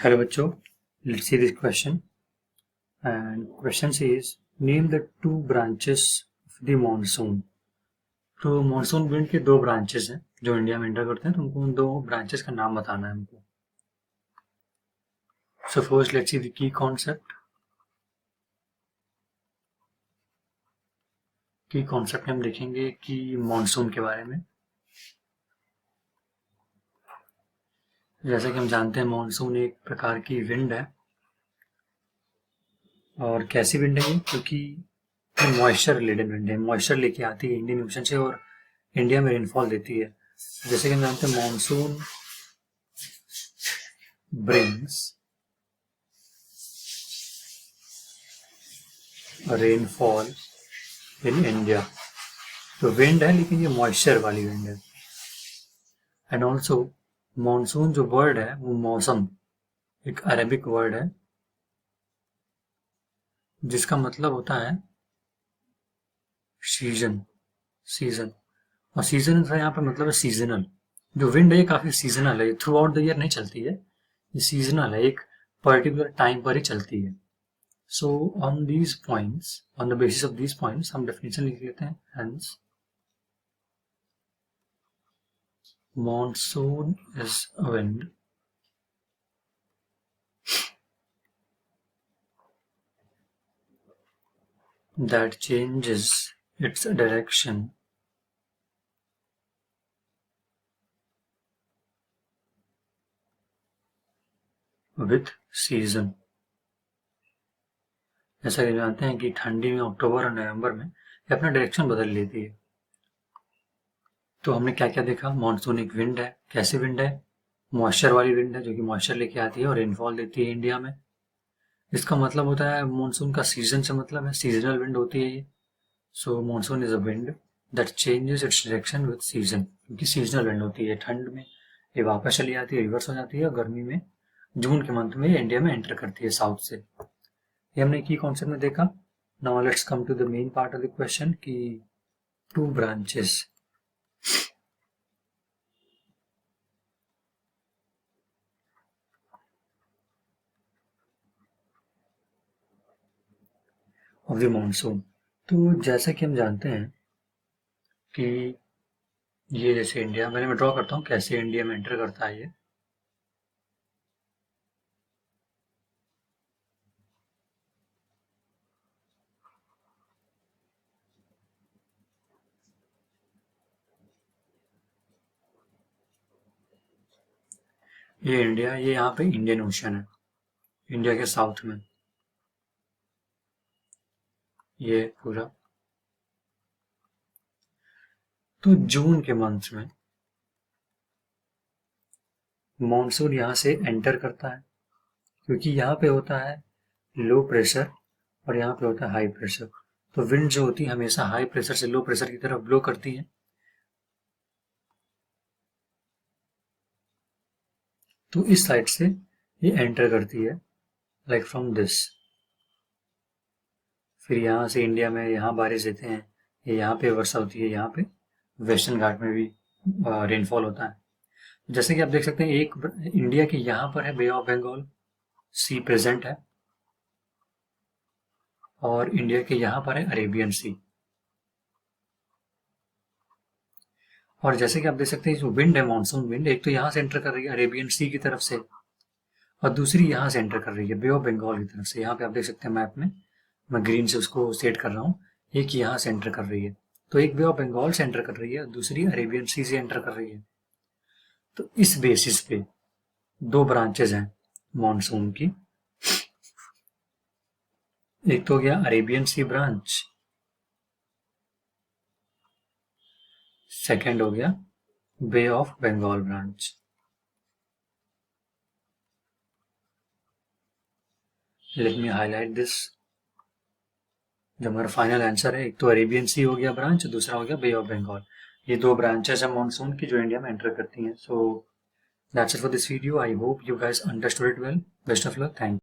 Hello बच्चों, let's see this question. And question says, name the two branches of the monsoon. तो monsoon wind के दो branches हैं जो इंडिया में एंटर करते हैं, तो हमको उन दो ब्रांचेस का नाम बताना है हमको. So first let's see the key concept. की कॉन्सेप्ट हम देखेंगे कि मॉनसून के बारे में. जैसा कि हम जानते हैं मॉनसून एक प्रकार की विंड है. और कैसी विंड है ये? क्योंकि मॉइस्चर रिलेटेड विंड है. मॉइस्चर लेके आती है इंडियन ओशन से और इंडिया में रेनफॉल देती है. जैसे कि हम जानते हैं monsoon brings rainfall in India. तो विंड है लेकिन ये मॉइस्चर वाली विंड है. एंड ऑल्सो मॉनसून जो वर्ड है वो मौसम एक अरेबिक वर्ड है जिसका मतलब होता है सीजन. सीजन और सीजन का यहाँ पे मतलब है सीजनल. जो विंड है ये काफी सीजनल है. ये थ्रू आउट द ईयर नहीं चलती है. ये सीजनल है, एक पर्टिकुलर टाइम पर ही चलती है. So on these points, on the basis of these points हम डेफिनेशन लिख लेते हैं. Hence monsoon is a wind that changes its direction with season. जैसा कि जानते हैं कि ठंडी में अक्टूबर और नवंबर में ये अपना डायरेक्शन बदल लेती है. तो हमने क्या क्या देखा? मॉनसून एक विंड है. कैसी विंड है? मॉइस्चर वाली विंड है जो कि मॉइस्चर लेके आती है और रेनफॉल देती है इंडिया में. इसका मतलब होता है मॉनसून का सीजन से मतलब है, सीजनल विंड होती है ये. So monsoon is a wind that changes its direction with season. क्योंकि सीजनल विंड होती है. ठंड में ये वापस चली आती है, रिवर्स हो जाती है, और गर्मी में जून के मंथ में इंडिया में एंटर करती है साउथ से. ये हमने की कॉन्सेप्ट में देखा. Now let's come to the main part of the question कि two branches of the monsoon. तो जैसा कि हम जानते हैं कि ये जैसे इंडिया, मैंने मैं ड्रॉ करता हूँ कैसे इंडिया में एंटर करता है ये. ये इंडिया, ये यहाँ पे इंडियन ओशन है, इंडिया के साउथ में ये पूरा. तो जून के मंथ में मॉनसून यहाँ से एंटर करता है क्योंकि यहाँ पे होता है लो प्रेशर और यहाँ पे होता है हाई प्रेशर. तो विंड जो होती है हमेशा हाई प्रेशर से लो प्रेशर की तरफ ब्लो करती है. तो इस साइड से ये एंटर करती है लाइक फ्रॉम दिस. फिर यहाँ से इंडिया में यहाँ बारिश देते हैं, ये यहाँ पे वर्षा होती है, यहाँ पे वेस्टर्न घाट में भी रेनफॉल होता है. जैसे कि आप देख सकते हैं एक इंडिया के यहाँ पर है बे ऑफ बंगाल, सी प्रेजेंट है, और इंडिया के यहाँ पर है अरेबियन सी. और जैसे कि आप देख सकते हैं जो विंड है मॉनसून विंड, एक तो यहाँ से एंटर कर रही है अरेबियन सी की तरफ से और दूसरी यहाँ से एंटर कर रही है बे ऑफ बंगाल की तरफ से. यहाँ पे आप देख सकते हैं मैप में मैं ग्रीन से उसको सेट कर रहा हूँ. एक यहाँ से एंटर कर रही है, तो एक बे ऑफ बंगाल से एंटर कर रही है, दूसरी अरेबियन सी से एंटर कर रही है. तो इस बेसिस पे दो ब्रांचेज हैं मॉनसून की. एक तो हो गया अरेबियन सी ब्रांच, सेकंड हो गया bay of Bengal branch. Let me highlight this. जो हमारा फाइनल आंसर है, एक तो अरेबियन सी हो गया ब्रांच, दूसरा हो गया बे ऑफ बंगाल. ये दो ब्रांचेस है मॉनसून की जो इंडिया में एंटर करती हैं. So that's it for this video. I hope you guys understood it well. Best of luck. Thank you.